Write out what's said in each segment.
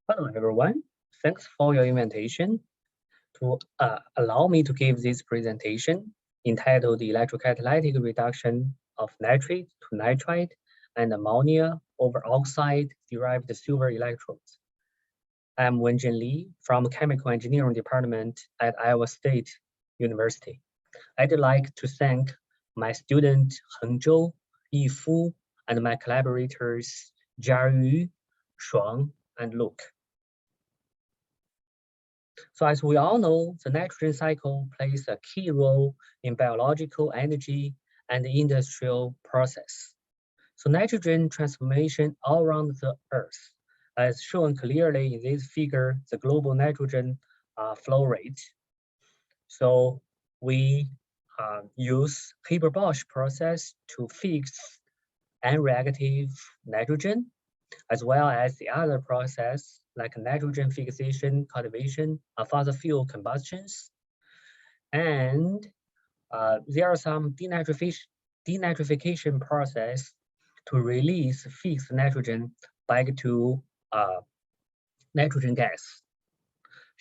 Hello, everyone. Thanks for your invitation to allow me to give this presentation entitled "The Electrocatalytic Reduction of Nitrate to Nitrite and Ammonia over Oxide-Derived Silver Electrodes." I'm Wenzhen Li from Chemical Engineering Department at Iowa State University. I'd like to thank my student Hengzhou, Yifu, and my collaborators Jiayu, Shuang, and Luke. So as we all know, the nitrogen cycle plays a key role in biological energy and industrial process. So nitrogen transformation all around the Earth, as shown clearly in this figure, the global nitrogen flow rate. So we use Haber-Bosch process to fix unreactive nitrogen, as well as the other process like nitrogen fixation, cultivation, fossil fuel combustions. And there are some denitrification process to release fixed nitrogen back to nitrogen gas.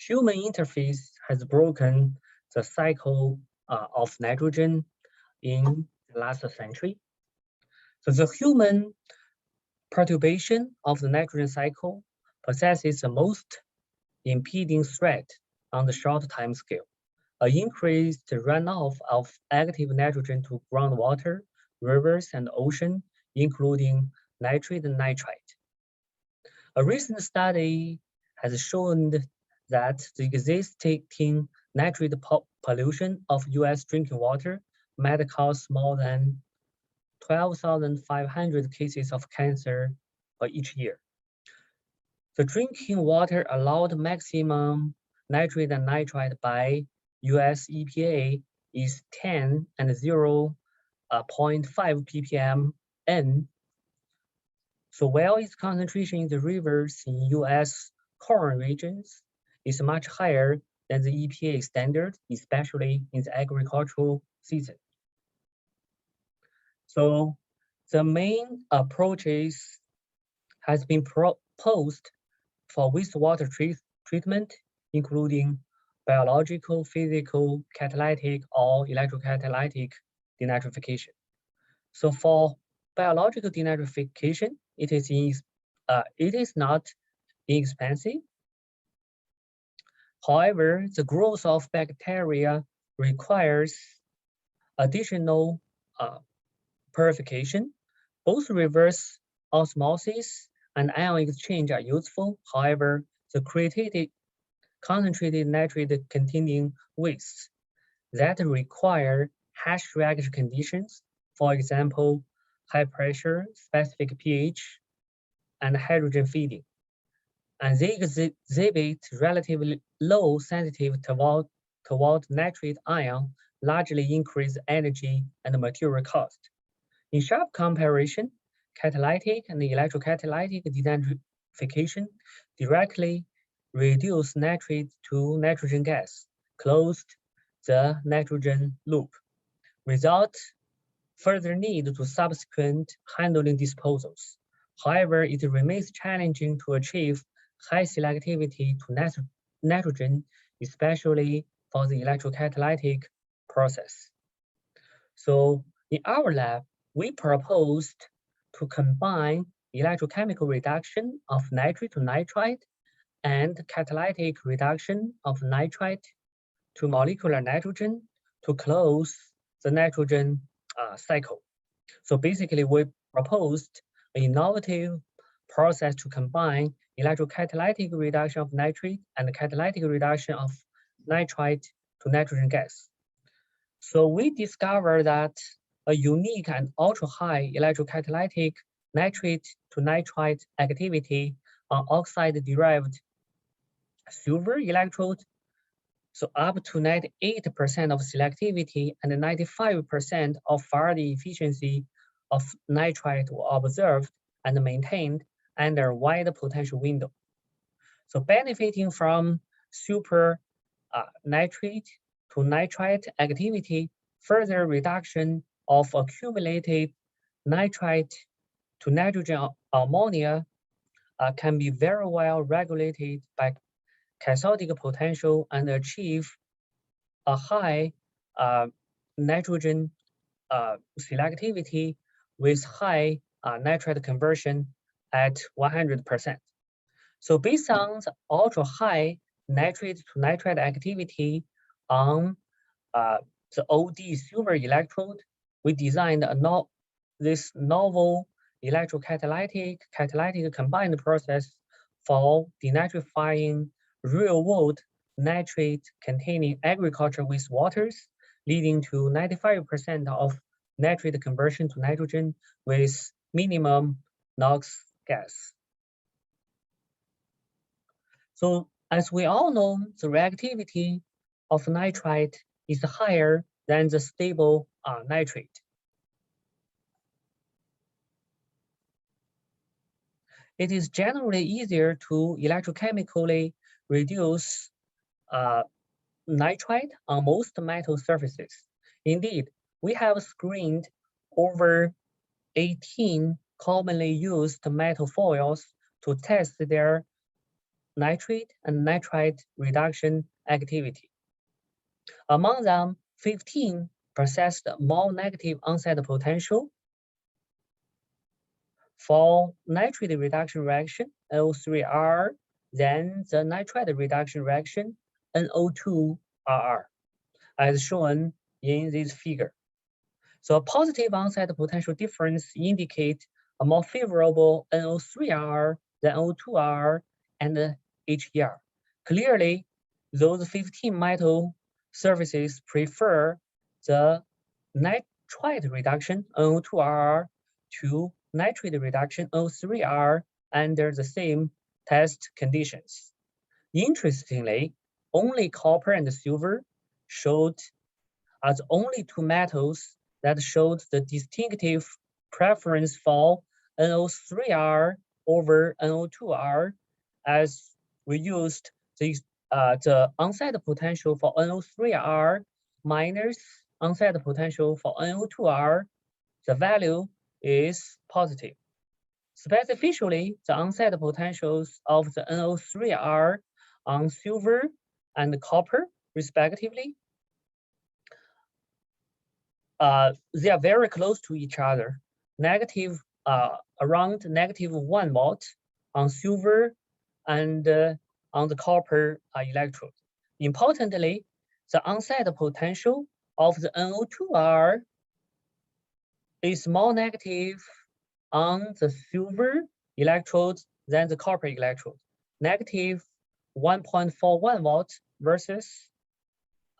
Human interface has broken the cycle of nitrogen in the last century. So the human perturbation of the nitrogen cycle possesses the most impeding threat on the short time scale. An increased runoff of active nitrogen to groundwater, rivers, and ocean, including nitrate and nitrite. A recent study has shown that the existing nitrate pollution of US drinking water might cause more than 12,500 cases of cancer each year. The drinking water allowed maximum nitrate and nitrite by US EPA is 10 and 0.5 ppm N. So while its concentration in the rivers in US corn regions is much higher than the EPA standard, especially in the agricultural season. So the main approaches has been proposed for wastewater treatment, including biological, physical, catalytic, or electrocatalytic denitrification. So for biological denitrification, it is not inexpensive. However, the growth of bacteria requires additional purification. Both reverse osmosis and ion exchange are useful. However, the created concentrated nitrate containing wastes that require harsh reaction conditions, for example, high pressure, specific pH, and hydrogen feeding. And they exhibit relatively low sensitivity toward nitrate ion, largely increase energy and material cost. In sharp comparison, catalytic and electrocatalytic denitrification directly reduce nitrate to nitrogen gas, closed the nitrogen loop, without further need to subsequent handling disposals. However, it remains challenging to achieve high selectivity to nitrogen, especially for the electrocatalytic process. So in our lab, we proposed to combine electrochemical reduction of nitrate to nitrite and catalytic reduction of nitrite to molecular nitrogen to close the nitrogen cycle. So basically, we proposed an innovative process to combine electrocatalytic reduction of nitrate and catalytic reduction of nitrite to nitrogen gas. So we discovered that a unique and ultra-high electrocatalytic nitrate to nitrite activity on oxide-derived silver electrode, so up to 98% of selectivity and 95% of Faraday efficiency of nitrite were observed and maintained under a wide potential window. So benefiting from super nitrate to nitrite activity, further reduction of accumulated nitrite to nitrogen ammonia can be very well regulated by cathodic potential and achieve a high nitrogen selectivity with high nitrate conversion at 100%. So based on the ultra high nitrate to nitrate activity on the OD silver electrode, we designed this novel electrocatalytic catalytic combined process for denitrifying real-world nitrate containing agriculture wastewaters, leading to 95% of nitrate conversion to nitrogen with minimum NOx gas. So as we all know, the reactivity of nitrite is higher than the stable nitrate. It is generally easier to electrochemically reduce nitrite on most metal surfaces. Indeed, we have screened over 18 commonly used metal foils to test their nitrate and nitrite reduction activity. Among them, 15 possessed more negative onset potential. For nitrate reduction reaction, NO3R, than the nitrite reduction reaction, NO2RR, as shown in this figure. So a positive onset potential difference indicates a more favorable NO3R than NO2R and HER. Clearly, those 15 metal surfaces prefer the nitrite reduction NO2R to nitrate reduction NO3R under the same test conditions. Interestingly, only copper and silver showed as the only two metals that showed the distinctive preference for NO3R over NO2R, as we used the onset potential for NO3R minus onset potential for NO2R, the value is positive. Specifically, the onset potentials of the NO3R on silver and copper, respectively, they are very close to each other, around -1 volt on silver and on the copper electrode. Importantly, the onset potential of the NO2R is more negative on the silver electrode than the copper electrode, -1.41 volt versus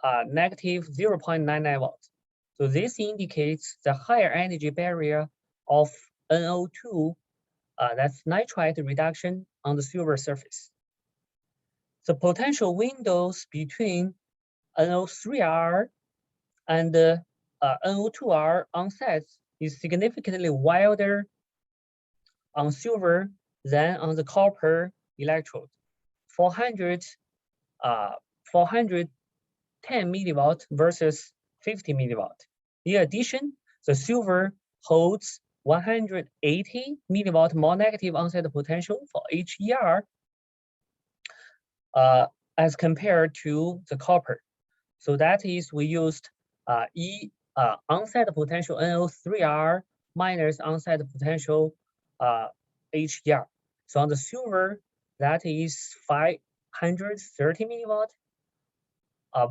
-0.99 volt. So this indicates the higher energy barrier of NO2, that's nitrite reduction on the silver surface. The potential windows between NO3R and NO2R onsets is significantly wider on silver than on the copper electrode, 410 millivolt versus 50 millivolt. In addition, the silver holds 180 millivolt more negative onset potential for HER as compared to the copper. So that is, we used onset potential NO3R minus onset potential HER. So on the silver, that is 530 millivolt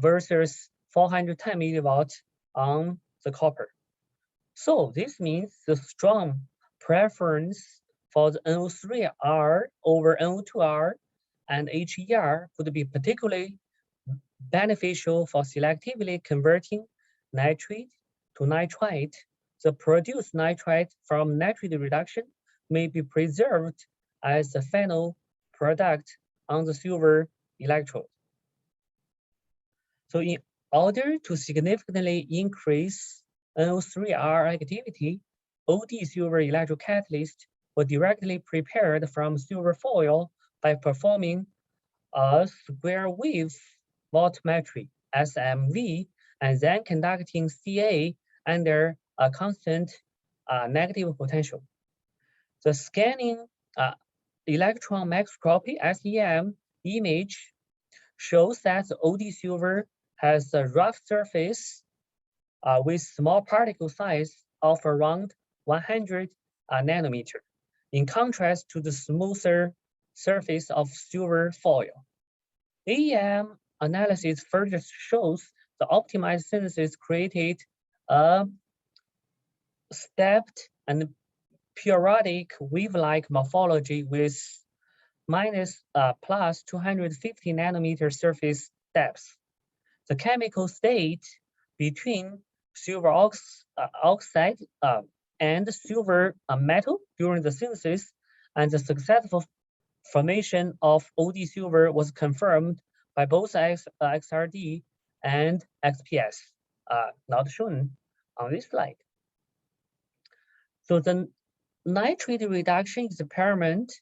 versus 410 millivolt on the copper. So this means the strong preference for the NO3R over NO2R and HER could be particularly beneficial for selectively converting nitrate to nitrite. The produced nitrite from nitrate reduction may be preserved as the final product on the silver electrode. So in order to significantly increase NO3R activity, OD silver electrocatalysts were directly prepared from silver foil by performing a square wave voltmetry, SMV, and then conducting CA under a constant negative potential. The scanning electron microscopy (SEM) image shows that the OD silver has a rough surface with small particle size of around 100 nanometer, in contrast to the smoother surface of silver foil. AEM analysis further shows the optimized synthesis created a stepped and periodic wave-like morphology with plus 250 nanometer surface depth. The chemical state between silver oxide and silver metal during the synthesis and the successful formation of OD silver was confirmed by both XRD and XPS, not shown on this slide. So the nitrate reduction experiment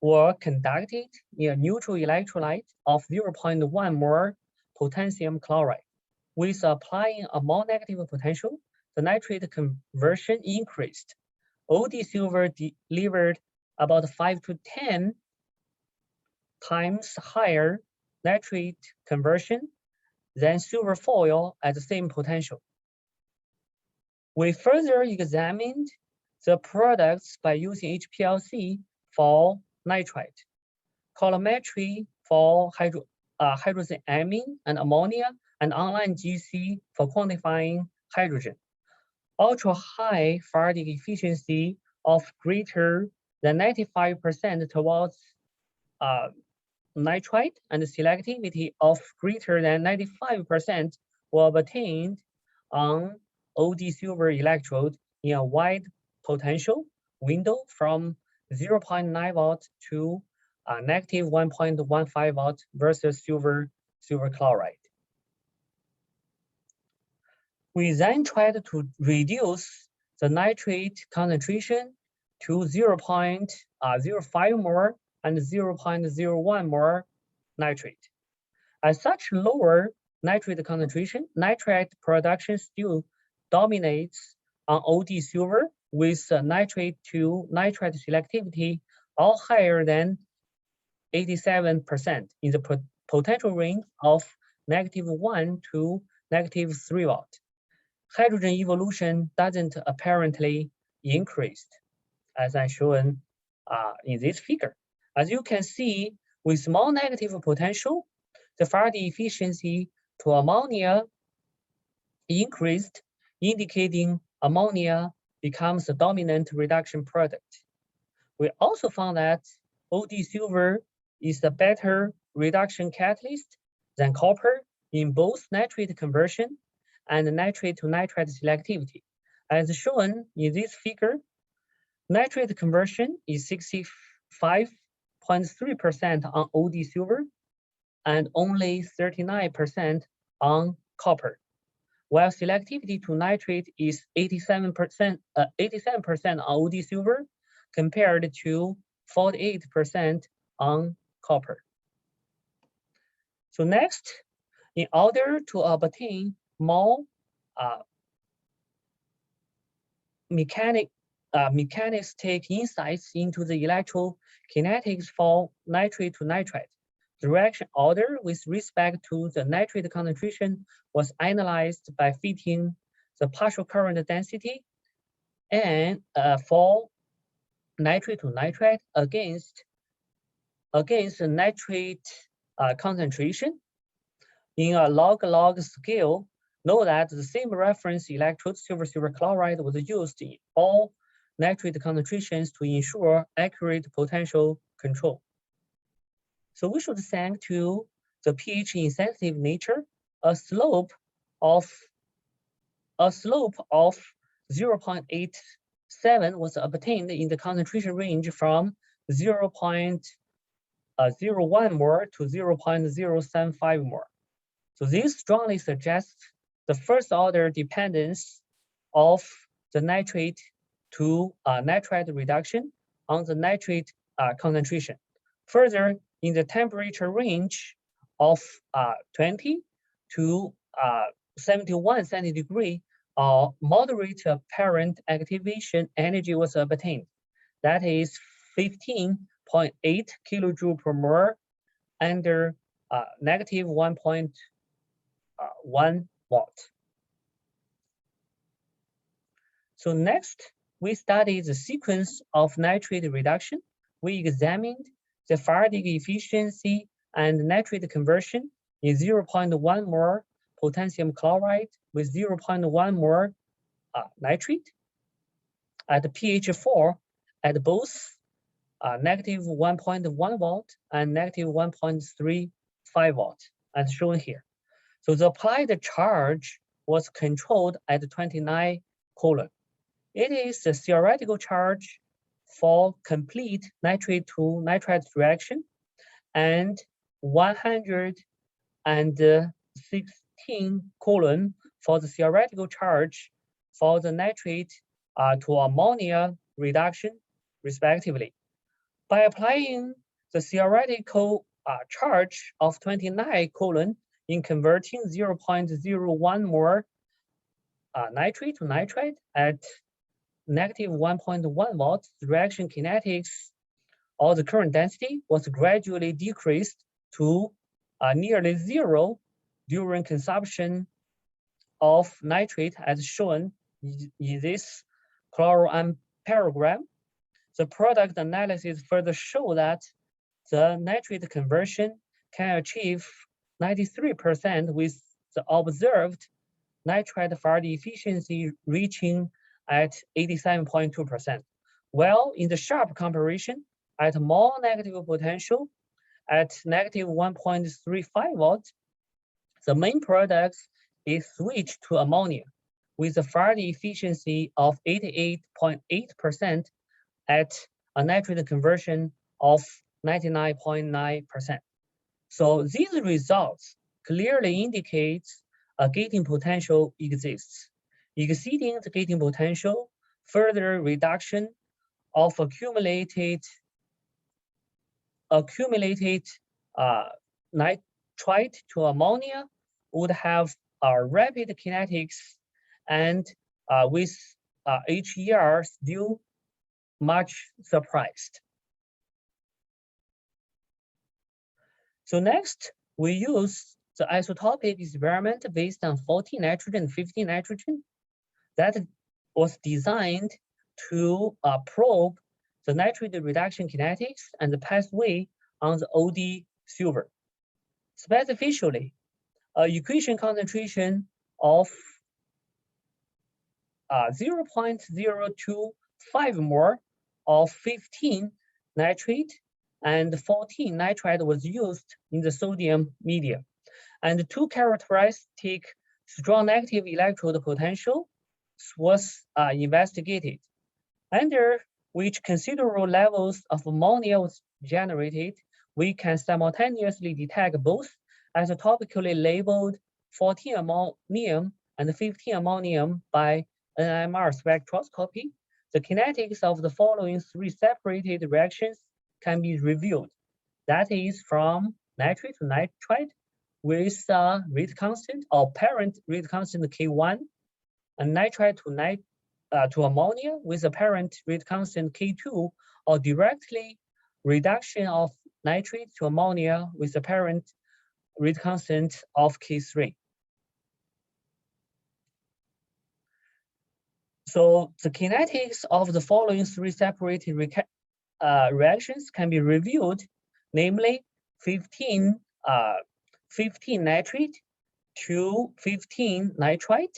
were conducted in a neutral electrolyte of 0.1 mole potassium chloride. With applying a more negative potential, the nitrate conversion increased. OD silver delivered about 5 to 10 times higher nitrate conversion than silver foil at the same potential. We further examined the products by using HPLC for nitrite, colorimetry for hydroxyamine and ammonia, and online GC for quantifying hydrogen. Ultra-high Faraday efficiency of greater than 95% towards nitrite and selectivity of greater than 95% were obtained on OD silver electrode in a wide potential window from 0.9 volt to negative 1.15 volt versus silver chloride. We then tried to reduce the nitrate concentration to 0.05 mole and 0.01 mole nitrate. At such lower nitrate concentration, nitrate production still dominates on OD silver with nitrate to nitrite selectivity all higher than 87% in the potential range of -1 to -3 volt. Hydrogen evolution doesn't apparently increase, as I shown in this figure. As you can see, with small negative potential, the Faraday efficiency to ammonia increased, indicating ammonia becomes a dominant reduction product. We also found that OD silver is a better reduction catalyst than copper in both nitrate conversion and nitrate to nitrite selectivity. As shown in this figure, nitrate conversion is 65.3% on OD silver and only 39% on copper, while selectivity to nitrate is 87% on OD silver compared to 48% on copper. So next, in order to obtain more mechanistic insights into the electrokinetics for nitrate to nitrite, the reaction order with respect to the nitrate concentration was analyzed by fitting the partial current density and for nitrate to nitrite against the nitrate concentration in a log-log scale. Know that the same reference electrode silver chloride was used in all nitrate concentrations to ensure accurate potential control. So we should thank to the pH insensitive nature, a slope of 0.87 was obtained in the concentration range from 0.01 mole to 0.075 mole. So this strongly suggests the first order dependence of the nitrate to nitrite reduction on the nitrate concentration. Further, in the temperature range of 20 to 71 centigrade, moderate apparent activation energy was obtained. That is 15.5 0.8 kilojoule per mole under negative 1.1 watt. So next, we studied the sequence of nitrate reduction. We examined the Faraday efficiency and nitrate conversion in 0.1 mole potassium chloride with 0.1 mole nitrate at pH 4 at both negative 1.1 watt and negative 1.35 watt, as shown here. So the applied charge was controlled at 29 coulomb. It is the theoretical charge for complete nitrate to nitrite reaction and 116 coulomb for the theoretical charge for the nitrate to ammonia reduction, respectively. By applying the theoretical charge of 29 coulomb in converting 0.01 mole nitrate to nitrite at negative 1.1 watt, the reaction kinetics or the current density was gradually decreased to nearly zero during consumption of nitrate as shown in this chloroamperagram. The product analysis further show that the nitrate conversion can achieve 93% with the observed nitride Faraday efficiency reaching at 87.2%. While in the sharp comparison, at more negative potential, at negative 1.35 watts, the main product is switched to ammonia with a Faraday efficiency of 88.8% at a nitrate conversion of 99.9%. So these results clearly indicate a gating potential exists. Exceeding the gating potential, further reduction of accumulated nitrite to ammonia would have rapid kinetics and with HER still much surprised. So next, we use the isotopic experiment based on 14 nitrogen and 15 nitrogen that was designed to probe the nitrate reduction kinetics and the pathway on the OD silver. Specifically, equation concentration of 0.025 mole of 15 nitrate and 14 nitrite was used in the sodium media. And two characteristic strong negative electrode potential was investigated, under which considerable levels of ammonia was generated. We can simultaneously detect both isotopically labeled 14 ammonium and 15 ammonium by NMR spectroscopy. The kinetics of the following three separated reactions can be reviewed. That is from nitrate to nitrite with rate constant or parent rate constant K1, and nitrite to ammonia with a parent rate constant K2, or directly reduction of nitrate to ammonia with a parent rate constant of K3. So the kinetics of the following three separated reactions can be reviewed, namely 15 nitrate to 15 nitrite.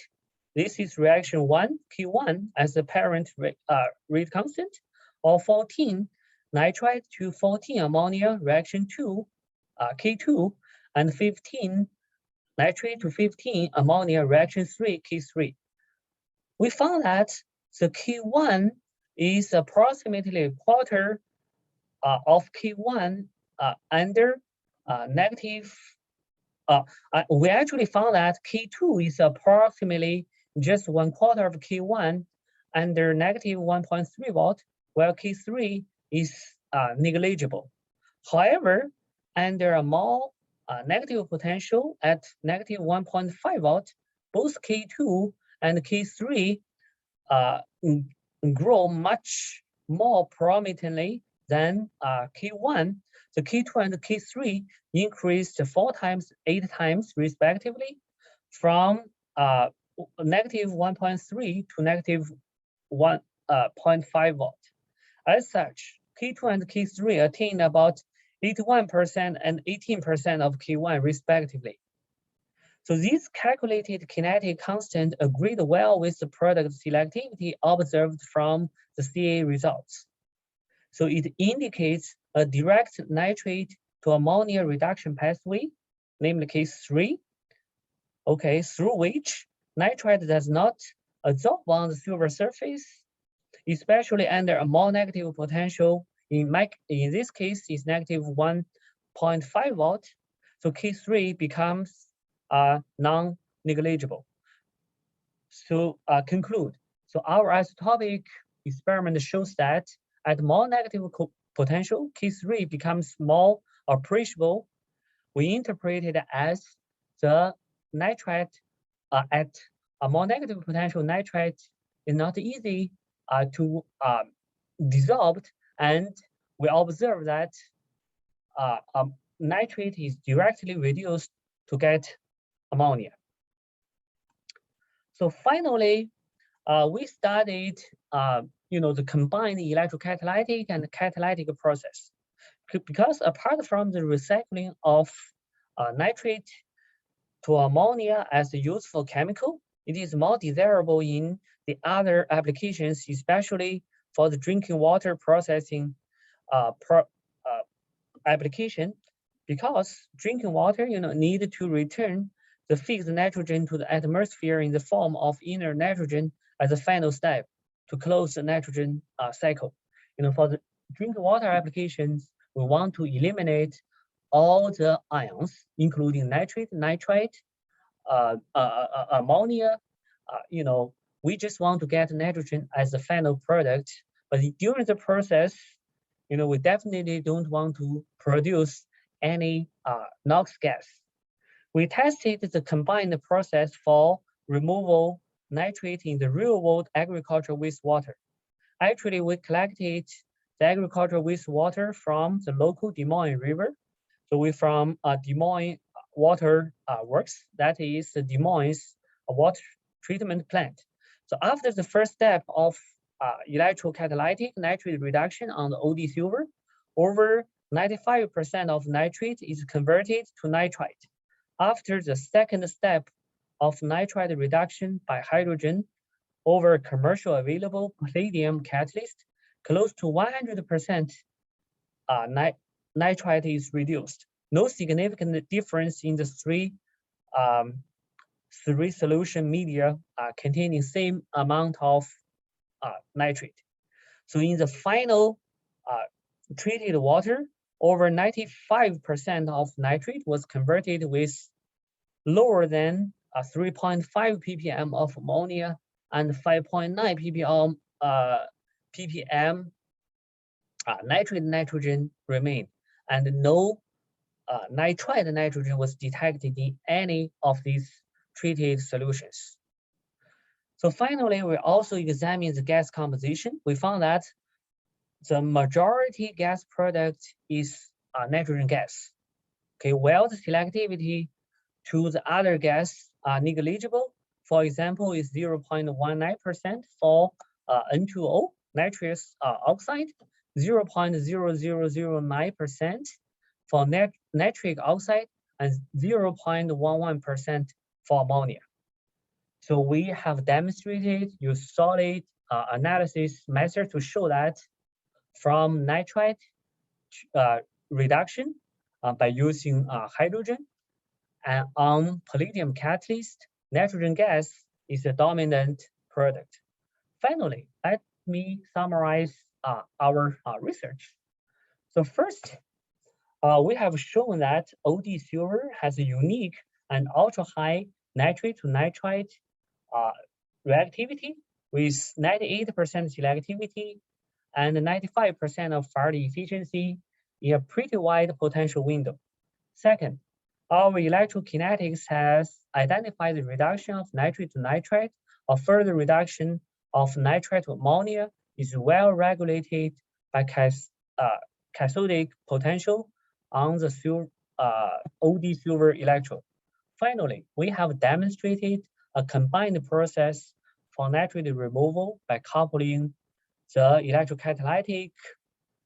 This is reaction 1, K1 as the parent rate constant, or 14 nitrite to 14 ammonia, reaction 2, K2, and 15 nitrate to 15 ammonia, reaction 3, K3. We found that the K1 is approximately a quarter of K1 under negative. We actually found that K2 is approximately just 1/4 of K1 under negative 1.3 watt, while K3 is negligible. However, under a more negative potential at negative 1.5 watt, both K2 and K3 grow much more prominently then K1, the K2 and the K3 increased 4 times, 8 times respectively, from negative 1.3 to negative 1.5 volt. As such, K2 and K3 attained about 81% and 18% of K1 respectively. So these calculated kinetic constant agreed well with the product selectivity observed from the CA results. So it indicates a direct nitrate to ammonia reduction pathway, namely K3, okay, through which nitrate does not absorb on the silver surface, especially under a more negative potential. In this case, is negative 1.5 volt. So K3 becomes non-negligible. So conclude. So our isotopic experiment shows that at more negative potential, K3 becomes more appreciable. We interpret it as the nitrate at a more negative potential nitrate is not easy to dissolved, and we observe that nitrate is directly reduced to get ammonia. So finally, we studied the combined electrocatalytic and catalytic process, because apart from the recycling of nitrate to ammonia as a useful chemical, it is more desirable in the other applications, especially for the drinking water processing application, because drinking water need to return the fixed nitrogen to the atmosphere in the form of inert nitrogen as a final step to close the nitrogen cycle. For the drinking water applications, we want to eliminate all the ions, including nitrate, nitrite, ammonia. We just want to get nitrogen as the final product. But during the process, we definitely don't want to produce any NOx gas. We tested the combined process for removal nitrate in the real-world agricultural wastewater. Actually, we collected the agricultural wastewater from the local Des Moines River. So we from Des Moines Water Works, that is the Des Moines water treatment plant. So after the first step of electrocatalytic nitrate reduction on the OD silver, over 95% of nitrate is converted to nitrite. After the second step of nitrite reduction by hydrogen over commercial available palladium catalyst, close to 100% nitrite is reduced. No significant difference in the three solution media containing same amount of nitrate. So in the final treated water, over 95% of nitrate was converted with lower than 3.5 ppm of ammonia and 5.9 ppm nitrate nitrogen remained, and no nitrite nitrogen was detected in any of these treated solutions. So finally, we also examined the gas composition. We found that the majority gas product is nitrogen gas. Okay, while the selectivity to the other gas are negligible. For example, is 0.19% for N2O, nitrous oxide, 0.0009% for nitric oxide, and 0.11% for ammonia. So we have demonstrated use solid analysis method to show that from nitrite reduction by using hydrogen and on palladium catalyst, nitrogen gas is a dominant product. Finally, let me summarize our research. So first, we have shown that OD silver has a unique and ultra-high nitrate to nitrite reactivity with 98% selectivity and 95% of Faraday efficiency in a pretty wide potential window. Second, our electrokinetics has identified the reduction of nitrate to nitrite or further reduction of nitrite to ammonia is well regulated by cathodic potential on the OD silver electrode. Finally, we have demonstrated a combined process for nitrate removal by coupling the electrocatalytic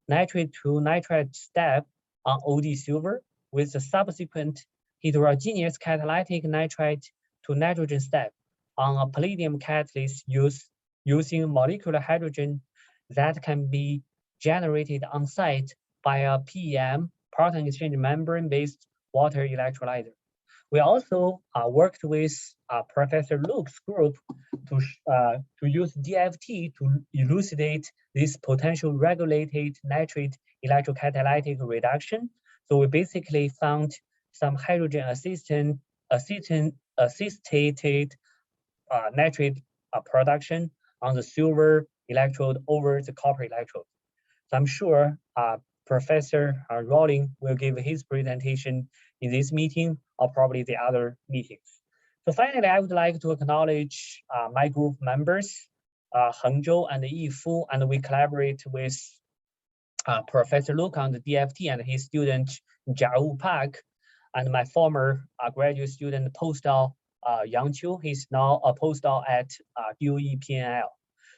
nitrate to nitrate step on OD silver with the subsequent heterogeneous catalytic nitrate to nitrogen step on a palladium catalyst using molecular hydrogen that can be generated on site by a PEM, proton exchange membrane-based water electrolyzer. We also worked with Professor Luke's group to use DFT to elucidate this potential regulated nitrate electrocatalytic reduction. So we basically found some hydrogen assisted nitrate production on the silver electrode over the copper electrode. So I'm sure Professor Rowling will give his presentation in this meeting or probably the other meetings. So finally, I would like to acknowledge my group members, Hengzhou and Yifu, and we collaborate with Professor Luke on the DFT and his student Jiawu Park, and my former graduate student postdoc Yang Qiu. He's now a postdoc at DOE PNL.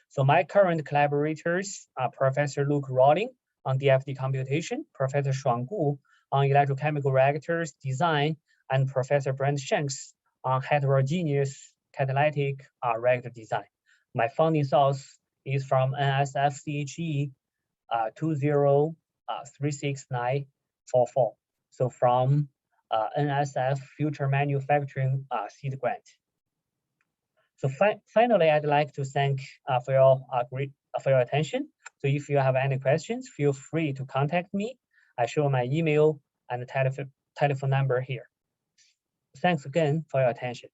So my current collaborators are Professor Luke Rowling on DFT computation, Professor Shuang Gu on electrochemical reactors design, and Professor Brent Shanks on heterogeneous catalytic reactor design. My funding source is from NSF CHE 2036944. So from NSF Future Manufacturing Seed Grant. So finally, I'd like to thank for your attention. So if you have any questions, feel free to contact me. I show my email and telephone number here. Thanks again for your attention.